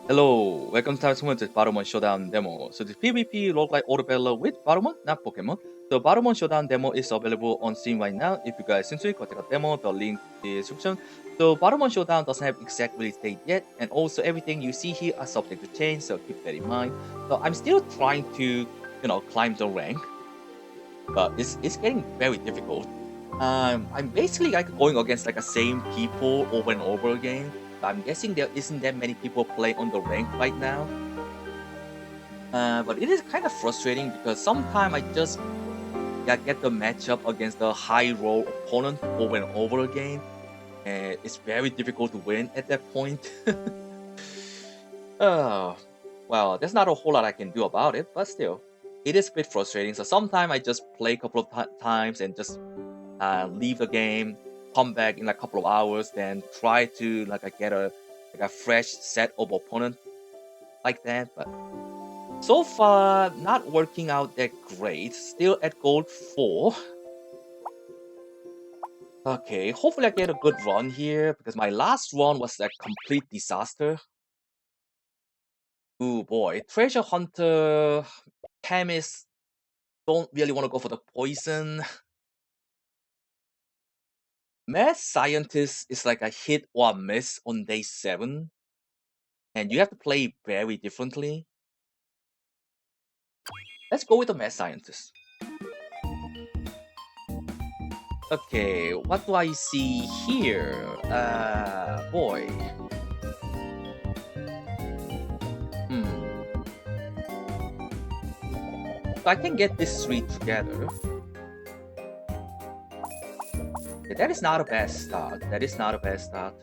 Hello, welcome to Batomon Showdown demo. So this PvP roguelike Autobattler with Batomon, not Pokemon. The Batomon Showdown demo is available on Steam right now. If you guys interested, go check out demo, the link in the description. So Batomon Showdown doesn't have exact release date yet, and also everything you see here are subject to change, so keep that in mind. So I'm still trying to, climb the rank, but it's getting very difficult. I'm basically like going against like the same people over and over again. I'm guessing there isn't that many people playing on the rank right now. But it is kind of frustrating because sometimes I just get the matchup against the high roll opponent over and over again. And it's very difficult to win at that point. uh, well, there's not a whole lot I can do about it, but still, it is a bit frustrating. So sometimes I just play a couple of times and just leave the game, come back in like a couple of hours, then try to get a fresh set of opponent like that. But so far, not working out that great. Still at gold 4. Okay, hopefully I get a good run here because my last run was a complete disaster. Ooh boy, treasure hunter, chemist. Don't really want to go for the poison. Mad scientist is like a hit or a miss on day 7. And you have to play very differently. Let's go with the mad scientist. Okay, what do I see here? Boy. So I can get these 3 together. Okay, that is not a bad start. That is not a bad start.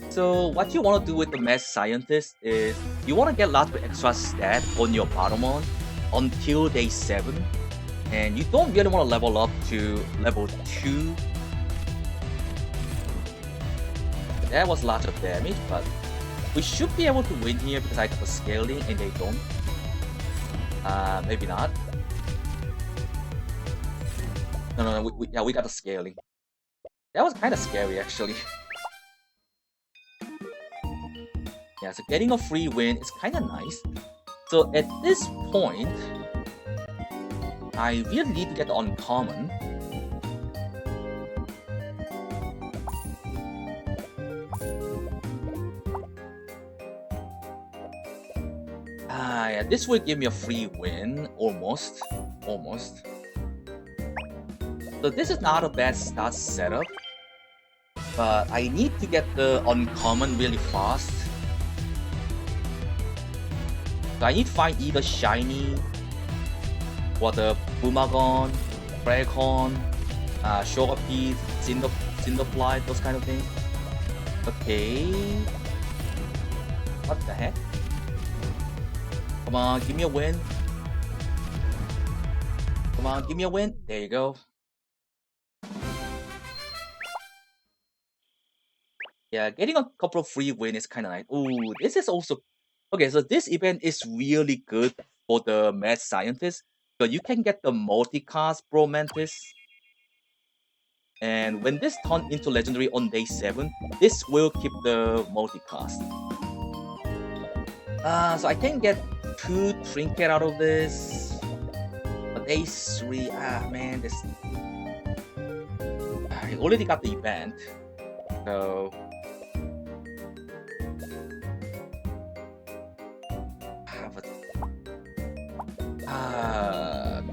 So what you want to do with the mad scientist is you want to get lots of extra stat on your Batomon until day 7. And you don't really want to level up to level 2. That was lots of damage, but we should be able to win here because I got the scaling and they don't. Maybe not. No, we got the scaling. That was kind of scary actually. Yeah, so getting a free win is kind of nice. So at this point, I really need to get the uncommon. Yeah, this will give me a free win, almost. So this is not a bad start setup, but I need to get the uncommon really fast. So I need to find either shiny or the Boomagon, Dracon, Shogapede, Cinderfly, those kind of things. Okay. What the heck? Come on, give me a win. Come on, give me a win. There you go. Yeah, getting a couple of free wins is kind of nice. Ooh, this is also... Okay, so this event is really good for the mad scientist. So you can get the multicast Bro Mantis. And when this turns into legendary on day 7, this will keep the multicast. So I can get 2 trinket out of this. But day 3, man, this... I already got the event. So...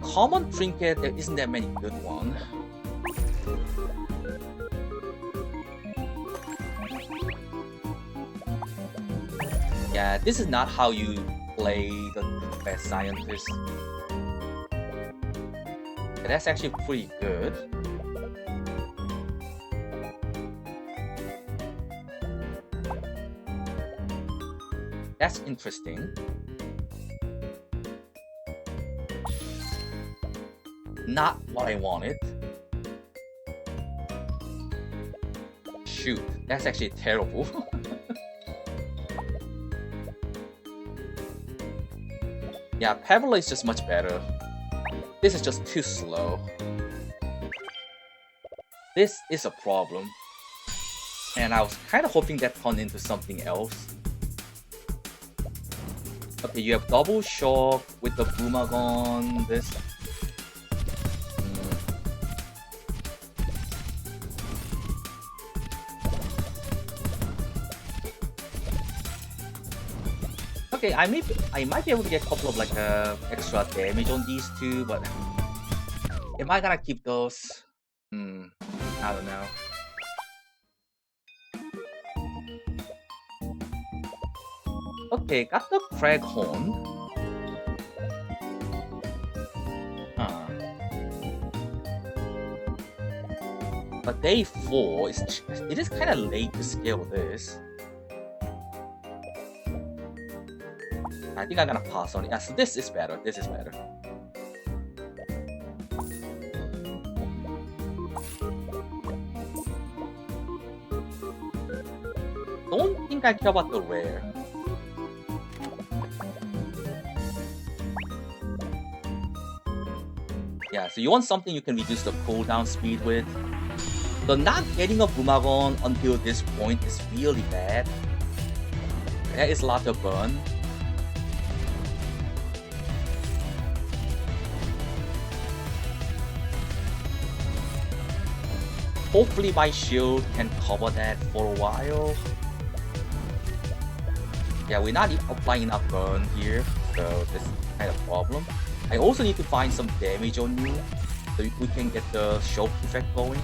common trinket, there isn't that many good ones. Yeah, this is not how you play the best scientist. Yeah, that's actually pretty good. That's interesting. Not what I wanted. Shoot, that's actually terrible. Yeah, Pebble is just much better. This is just too slow. This is a problem. And I was kind of hoping that turned into something else. Okay, you have double shock with the Boomagon. This. Okay, I might be able to get a couple of like extra damage on these two, but am I gonna keep those? I don't know. Okay, got the Crag Horn. But day 4 it is kind of late to scale this. I think I'm gonna pass on it. Yeah, so this is better. This is better. Don't think I care about the rare. Yeah, so you want something you can reduce the cooldown speed with. So not getting a Boomagon until this point is really bad. That is a lot of burn. Hopefully my shield can cover that for a while. Yeah, we're not applying enough burn here, so this is kind of a problem. I also need to find some damage on you, so we can get the shock effect going.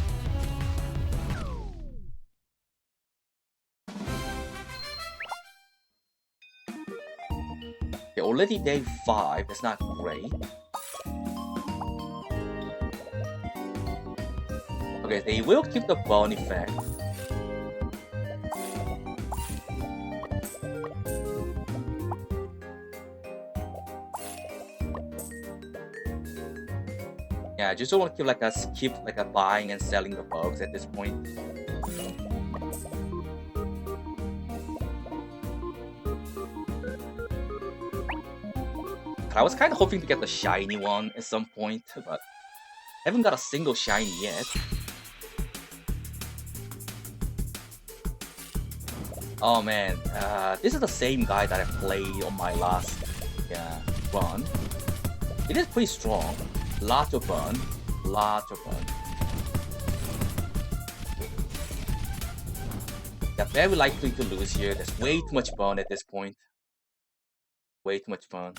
Okay, already day 5, that's not great. Okay, they will keep the burn effect. Yeah, I just don't want to keep like a buying and selling the bugs at this point. I was kind of hoping to get the shiny one at some point, but I haven't got a single shiny yet. Oh man, this is the same guy that I played on my last run. It is pretty strong. Lots of burn. Lots of burn. Yeah, very likely to lose here. There's way too much burn at this point. Way too much burn.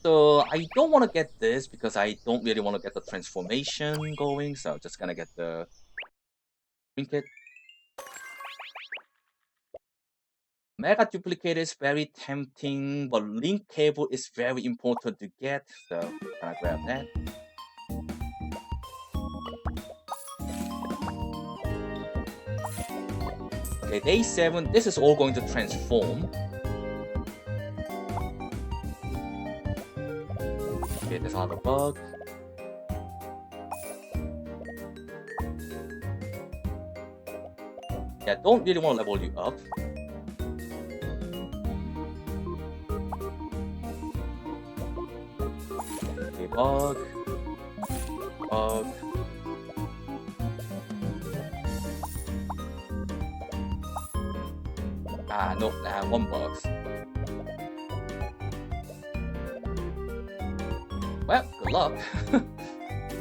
So I don't want to get this because I don't really want to get the transformation going. So I'm just gonna get the trinket. Mega duplicate is very tempting, but link cable is very important to get. So I'm gonna grab that. Okay, day 7. This is all going to transform. Okay, there's another bug. Yeah, don't really want to level you up. Okay, bug. Bug. No, 1 bug. Well, good luck.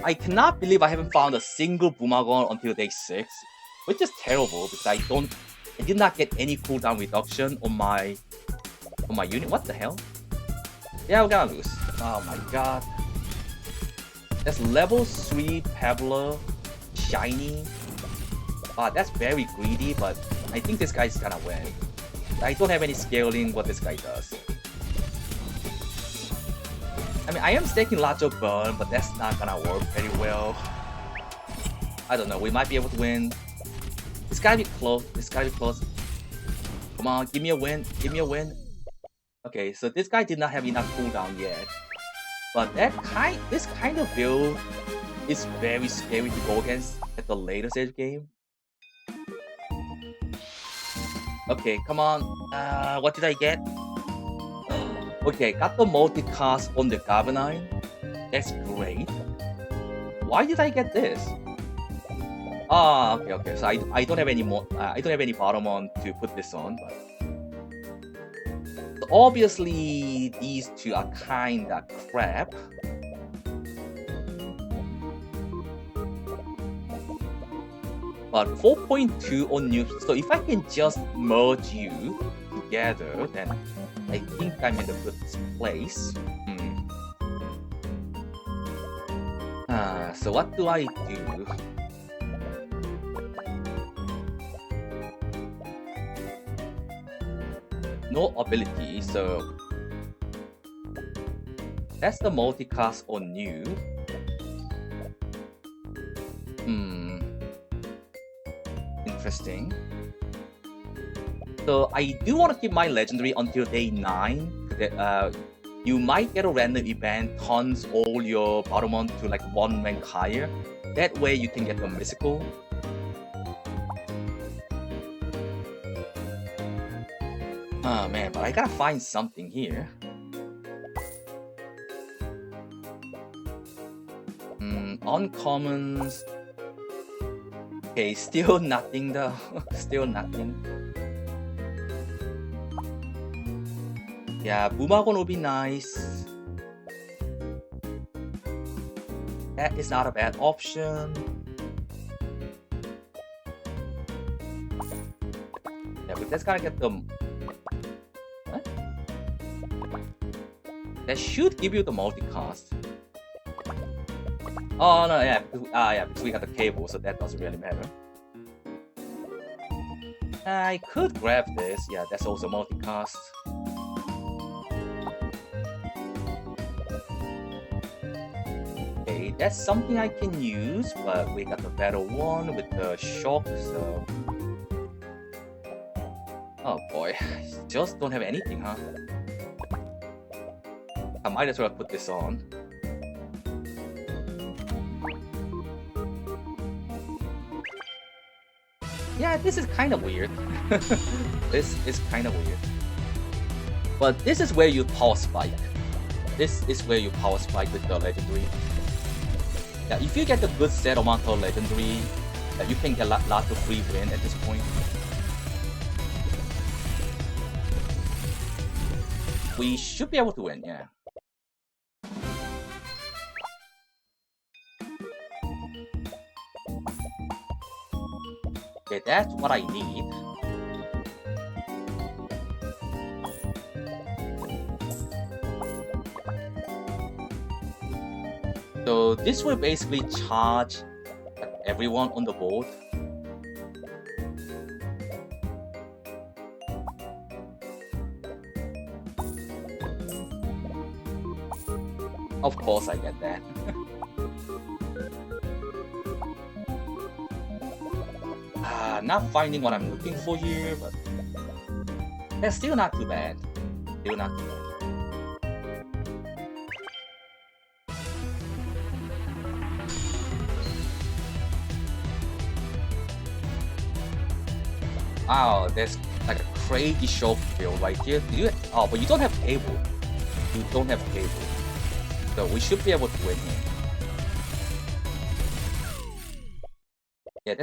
I cannot believe I haven't found a single Boomagon until day 6, which is terrible because I did not get any cooldown reduction on my unit. What the hell? Yeah, we're gonna lose. Oh my god. That's level 3 Pebbler shiny. That's very greedy, but I think this guy's gonna win. I don't have any scaling what this guy does. I mean, I am staking lots of burn, but that's not gonna work very well. I don't know, we might be able to win. It's gotta be close, it's gotta be close. Come on, give me a win, give me a win. Okay, so this guy did not have enough cooldown yet. But this kind of build is very scary to go against at the later stage game. Okay, come on. What did I get? Okay, got the multicast on the Carbonine. That's great. why did I get this? Ah, okay. So I don't have any more. I don't have any Batomon to put this on. But so obviously these two are kinda crap. But 4.2 on you. So if I can just merge you together, then I think I'm in a good place. So what do I do? No ability, so that's the multicast on you. Interesting. So I do want to keep my legendary until day 9. You might get a random event, turns all your Batomon to like 1 rank higher. That way you can get the mystical. Oh man, but I gotta find something here. Uncommons. Okay, still nothing though. Still nothing. Yeah, Bumagon would be nice. That is not a bad option. Yeah, but that's gotta get them. What? That should give you the multicast. Oh no, yeah, because we got the cable, so that doesn't really matter. I could grab this. Yeah, that's also multicast. Okay, that's something I can use, but we got the better one with the shock, so... Oh boy, just don't have anything, huh? I might as well put this on. Yeah, this is kind of weird. This is kind of weird. But this is where you power spike. This is where you power spike with the legendary. Yeah, if you get a good set amount of legendary, you can get lots of free win at this point. We should be able to win, yeah. Okay, that's what I need. So this will basically charge everyone on the board. Of course I get that. Not finding what I'm looking for here, but that's still not too bad. Still not too bad. Wow, there's like a crazy show field right here. Oh, but you don't have cable. You don't have cable. So we should be able to win here. Yeah,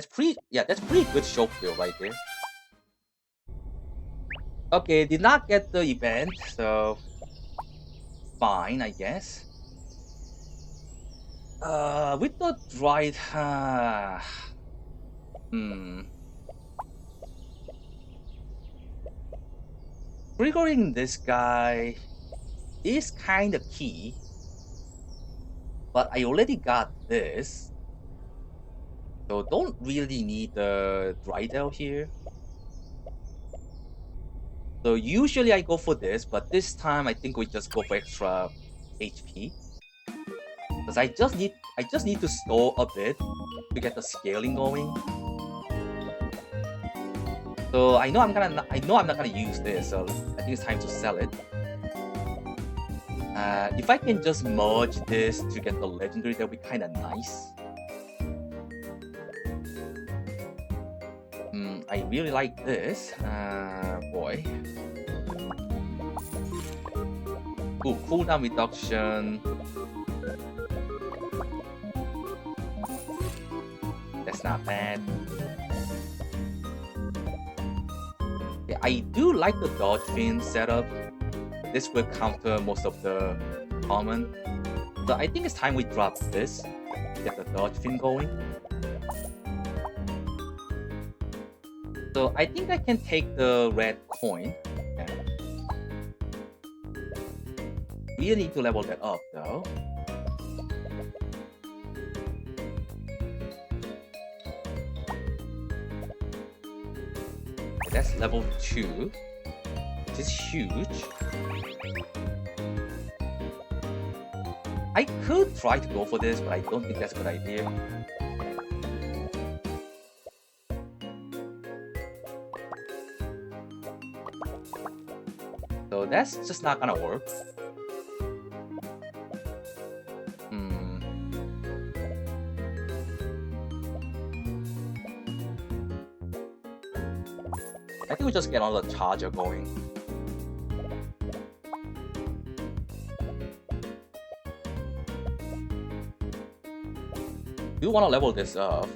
that's pretty good show field right there. Okay, did not get the event, so fine, I guess. With the dried, triggering this guy is kind of key, but I already got this, so don't really need the Drydell here. So usually I go for this, but this time I think we just go for extra HP, because I just need to store a bit to get the scaling going. So I know I'm not gonna use this, so I think it's time to sell it. If I can just merge this to get the legendary, that'll be kind of nice. I really like this. Boy. Ooh, cooldown reduction. That's not bad. Yeah, I do like the dodge fin setup. This will counter most of the common. So I think it's time we drop this. Get the dodge fin going. So I think I can take the red coin. Yeah. We need to level that up though. Okay, that's level 2. Which is huge. I could try to go for this, but I don't think that's a good idea. So that's just not gonna work. I think we just get another charger going. Do want to level this up.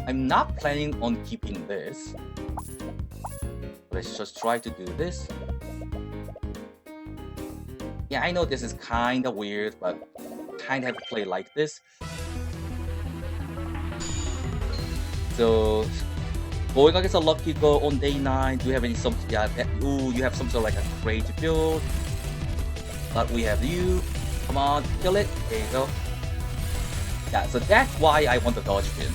I'm not planning on keeping this. Let's just try to do this. Yeah, I know this is kind of weird, but kind of have to play like this. So, going against a lucky girl on day 9. Do you have any you have some sort of like a crazy build. But we have you. Come on, kill it. There you go. Yeah, so that's why I want the dodge fin.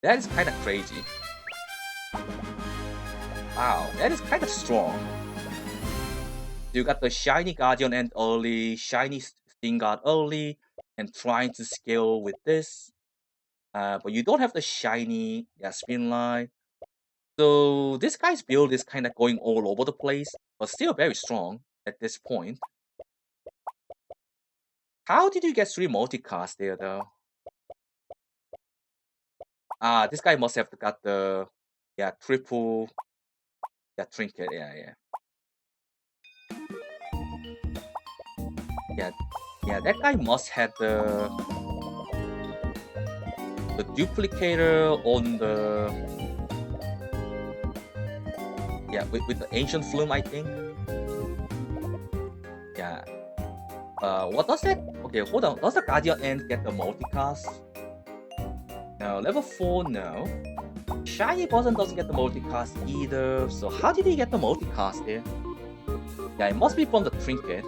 That is kind of crazy. Wow, that is kind of strong. You got the shiny Guardian End early, shiny Sting Guard early, and trying to scale with this. But you don't have the shiny spin line. So this guy's build is kind of going all over the place, but still very strong at this point. How did you get 3 multicast there though? This guy must have got the triple trinket, yeah. Yeah, that guy must have the duplicator on the with the ancient flume, I think. Yeah. What does that? Okay, hold on. Does the Guardian End get the multicast? No, level 4, no. Shiny Boson doesn't get the multicast either. So how did he get the multicast there? Yeah, it must be from the trinket.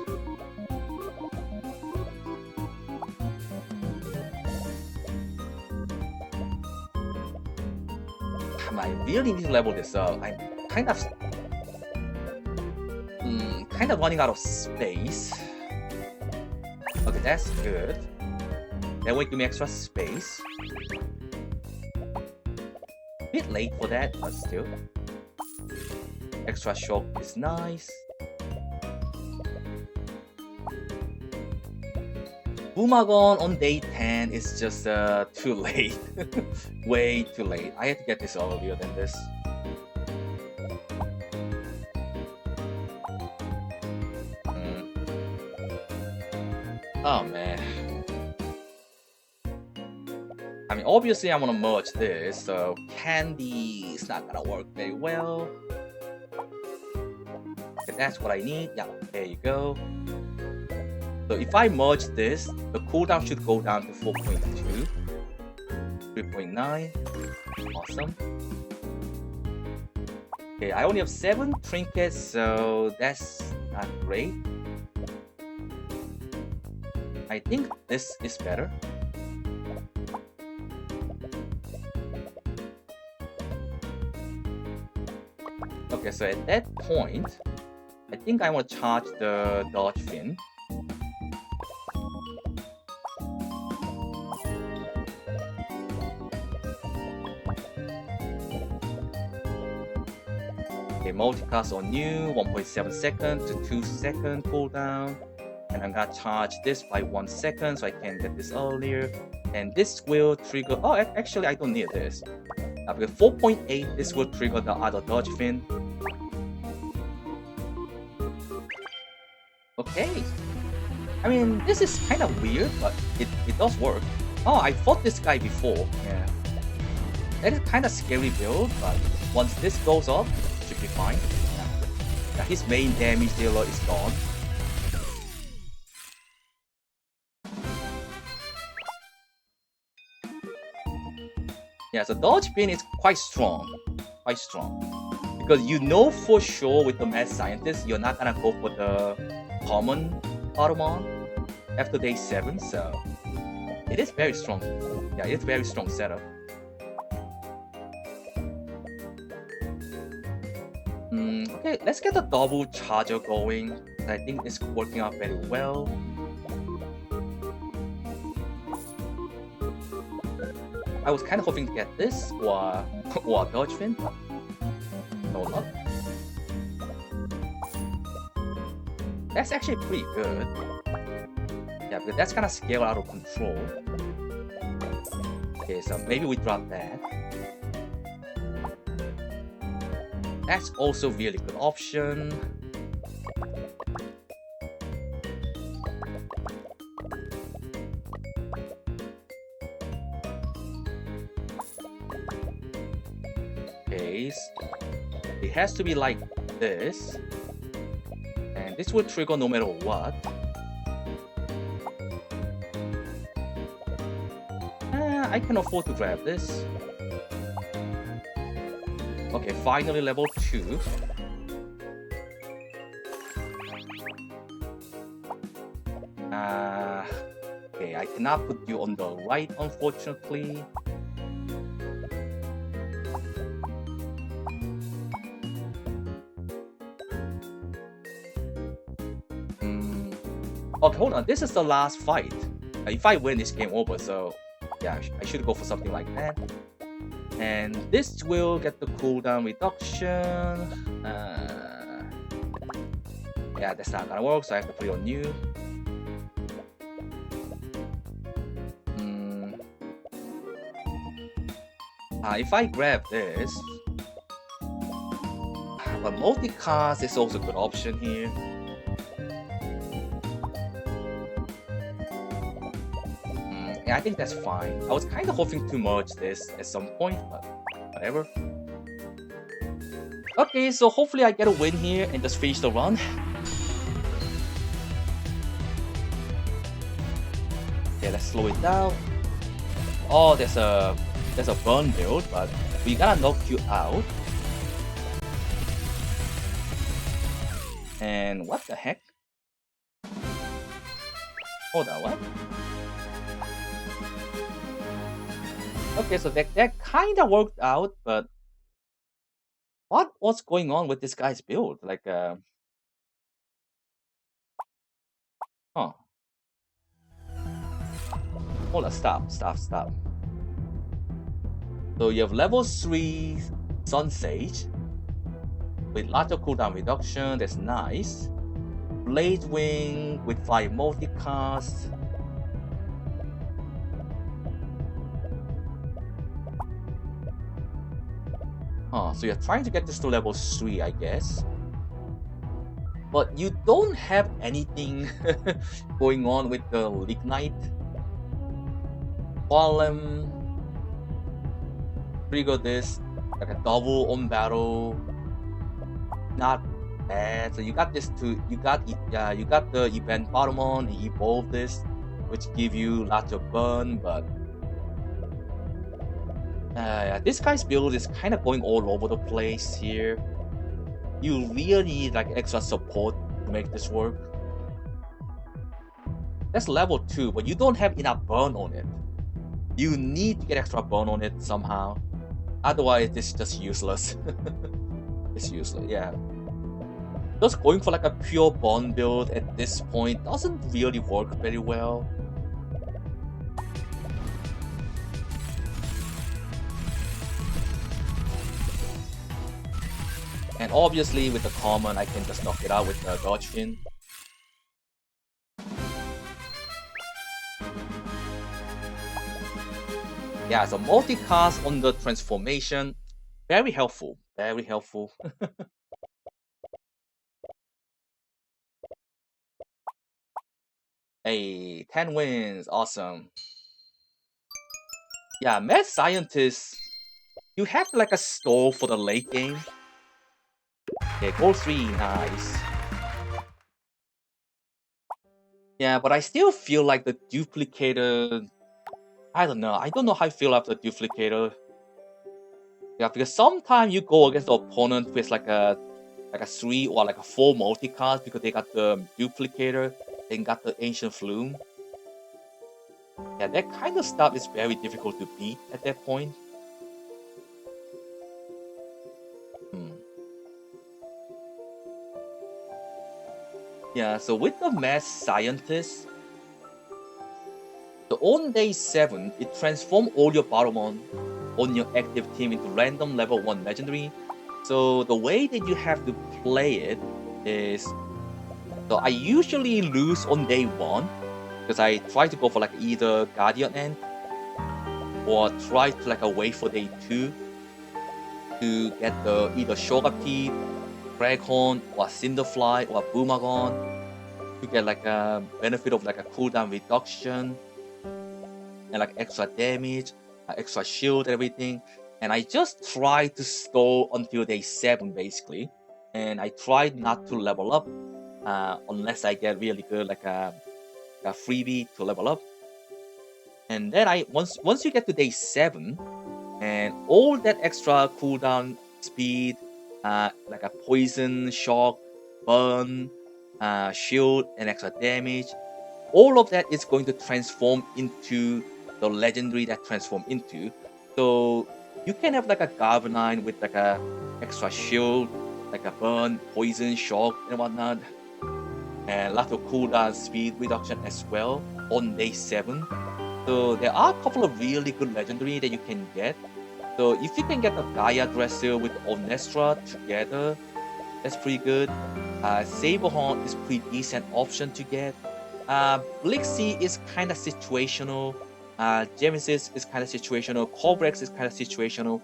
I really need to level this up. I'm kind of running out of space. Okay, that's good. That will give me extra space. A bit late for that, but still. Extra shock is nice. Boomagon on day 10 is just too late. Way too late. I had to get this earlier than this. Oh man. I mean, obviously I want to merge this, so Candy is not gonna work very well. Okay, that's what I need. Yeah, there you go. So if I merge this, the cooldown should go down to 4.2, 3.9. Awesome. Okay, I only have 7 trinkets, so that's not great. I think this is better. Okay, so at that point, I think I want to charge the dodge fin. Okay, multicast on you, 1.7 second to 2 second cooldown. And I'm gonna charge this by 1 second so I can get this earlier. And this will trigger. Oh, actually, I don't need this. Because 4.8, this will trigger the other dodge fin. Okay. I mean, this is kind of weird, but it does work. Oh, I fought this guy before. Yeah. That is kind of scary build, but once this goes up, it should be fine. Yeah. Yeah, his main damage dealer is gone. Yeah, so dodge pin is quite strong. Quite strong. Because you know for sure with the mad scientist, you're not gonna go for the common Batomon after day 7, so it is very strong. Yeah, it's very strong setup. Okay, let's get the double charger going. I think it's working out very well. I was kind of hoping to get this or or dodge fin, but no luck. That's actually pretty good. Yeah, but that's kind of scale out of control. Okay, so maybe we drop that. That's also really good option. Okay, it has to be like this. And this will trigger no matter what. I can afford to grab this. Okay, finally level 2. Okay, I cannot put you on the right, unfortunately. Okay, hold on. This is the last fight. If I win, this game over. So, yeah, I should go for something like that. And this will get the cooldown reduction. Yeah, that's not gonna work, so I have to put it on new. If I grab this, but multicast is also a good option here. Yeah, I think that's fine. I was kind of hoping to merge this at some point, but whatever. Okay, so hopefully I get a win here and just finish the run. Okay, let's slow it down. Oh, there's a burn build, but we gotta knock you out. And what the heck? Hold on, what? Okay, so that kind of worked out, but what's going on with this guy's build? Like, huh? Hold on, stop. So you have level 3 Sun Sage with lots of cooldown reduction. That's nice. Blade Wing with 5 multicast. So you're trying to get this to level 3, I guess. But you don't have anything going on with the Lignite. Column. Trigger this. Like a double on battle. Not bad. So you got this to you got the event Batomon and evolve this, which give you lots of burn, but yeah, this guy's build is kind of going all over the place here. You really need like extra support to make this work. That's level 2, but you don't have enough burn on it. You need to get extra burn on it somehow. Otherwise, it's just useless. It's useless, yeah. Just going for like a pure burn build at this point doesn't really work very well. And obviously with the common, I can just knock it out with the dodge fin. Yeah, so multicast on the transformation, very helpful, very helpful. Hey, 10 wins, awesome. Yeah, mad scientist. You have like a stall for the late game. Yeah, goal 3, nice. Yeah, but I still feel like the duplicator. I don't know. I don't know how I feel after the duplicator. Yeah, because sometimes you go against the opponent with like a 3 or like a 4 multi-card because they got the duplicator and got the ancient flume. Yeah, that kind of stuff is very difficult to beat at that point. Hmm. Yeah, so with the math scientist, so on day 7, it transforms all your Batomon on your active team into random level 1 legendary. So the way that you have to play it is, so I usually lose on day 1 because I try to go for like either Guardian End or try to like wait for day 2 to get the either Shogapi, Draghorn, or Cinderfly, or Boomagon to get like a benefit of like a cooldown reduction and like extra damage, extra shield, everything. And I just try to stall until day 7 basically. And I try not to level up unless I get really good like a freebie to level up. And then once you get to day 7, and all that extra cooldown speed, like a poison, shock, burn, shield, and extra damage, all of that is going to transform into the legendary that transform into. So you can have like a Galvanine with like a extra shield, like a burn, poison, shock, and whatnot, and lots of cooldown speed reduction as well on day 7. So there are a couple of really good legendary that you can get. So if you can get the Gaia Dresser with Onestra together, that's pretty good. Saberhorn is pretty decent option to get. Blixie is kind of situational. Genesis is kind of situational. Cobrex is kind of situational.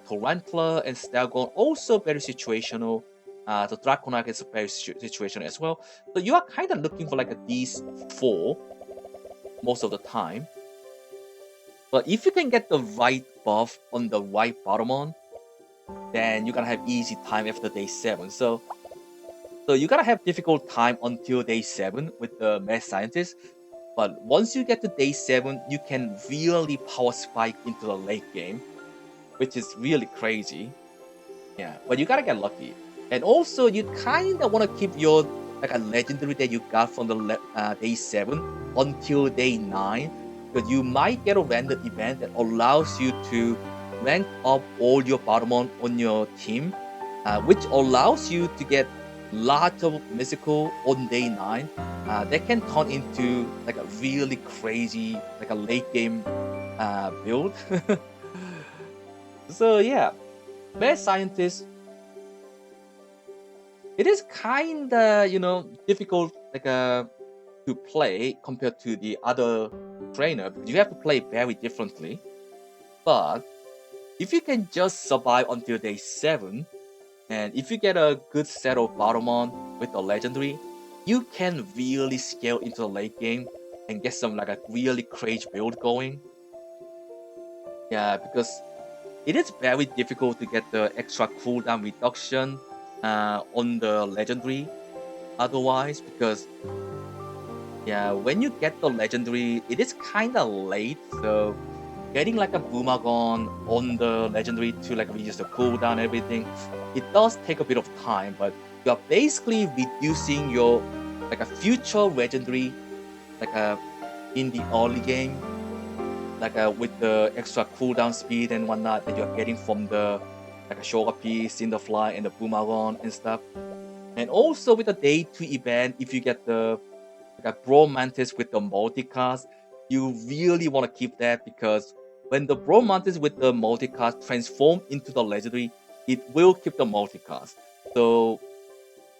Tarantula and Stalgon also very situational. The Draconac is very situational as well. So you are kind of looking for like a these 4 most of the time. But if you can get the right buff on the right Batomon, then you're gonna have easy time after day 7. So you're gonna have difficult time until day 7 with the mad scientist. But once you get to day 7, you can really power spike into the late game, which is really crazy. Yeah, but you gotta get lucky. And also, you kinda wanna keep your like a legendary that you got from the day 7 until day 9, because you might get a random event that allows you to rank up all your Batomon on your team, which allows you to get lots of mystical on day 9. That can turn into like a really crazy, like a late game build. So yeah, Mad Scientist, it is kinda, difficult like to play compared to the other trainer because you have to play very differently. But if you can just survive until day 7, and if you get a good set of Batomon with the legendary, you can really scale into the late game and get some like a really crazy build going. Yeah, because it is very difficult to get the extra cooldown reduction on the legendary otherwise, because yeah, when you get the legendary, it is kind of late. So getting like a Boomagon on the legendary to like reduce the cooldown and everything, it does take a bit of time, but you're basically reducing your like a future legendary like in the early game, like with the extra cooldown speed and whatnot that you're getting from the like a Shogapi, Cinderfly, and the Boomagon and stuff. And also with the day 2 event, if you get the like a Bro Mantis with the multicast, you really want to keep that, because when the Bro Mantis with the multicast transform into the legendary, it will keep the multicast. So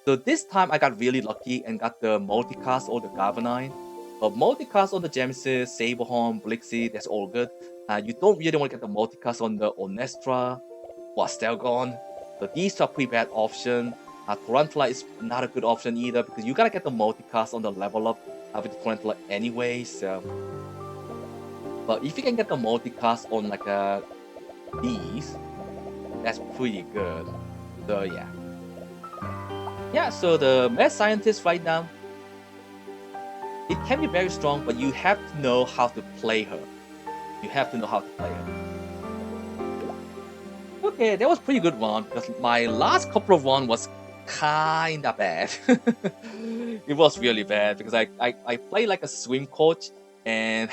so this time I got really lucky and got the multicast or the Galvanine. But multicast on the Genesis, Saberhorn, Blixie, that's all good. You don't really want to get the multicast on the Onestra or Stelgon. So these are pretty bad option. Tarantula is not a good option either, because you gotta get the multicast on the level up with the Tarantula anyway. So But if you can get the multicast on like these, that's pretty good. So yeah. Yeah, so the mad scientist right now, it can be very strong, but you have to know how to play her. You have to know how to play her. Okay, that was pretty good one, because my last couple of one was kinda bad. It was really bad because I play like a swim coach and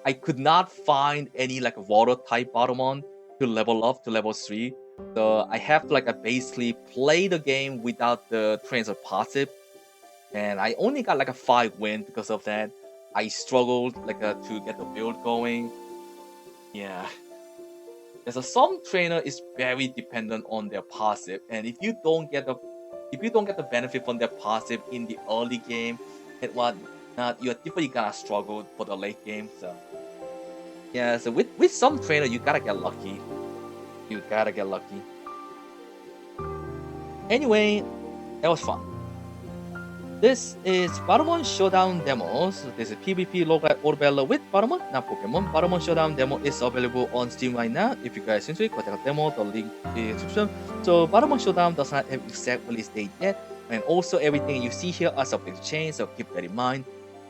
I could not find any like water type Batomon to level up to level 3. So I have to like basically play the game without the transfer passive, and I only got like a 5 win because of that. I struggled like to get the build going. Yeah. There's a some trainer is very dependent on their passive, and if you don't get the benefit from their passive in the early game and whatnot, you're definitely gonna struggle for the late game. So yeah, so with some trainer you gotta get lucky. You gotta get lucky. Anyway, that was fun. This is Batomon Showdown demos. This is PvP Roguelike Autobattler with Batomon, not Pokemon. Batomon Showdown demo is available on Steam right now. If you guys into it, go check out demo, the link in the description. So Batomon Showdown does not have exact release date yet, and also everything you see here are subject to change, so keep that in mind.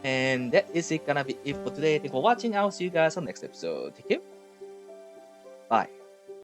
And that is it gonna be it for today. Thank you for watching. I'll see you guys on next episode. Take care. Bye.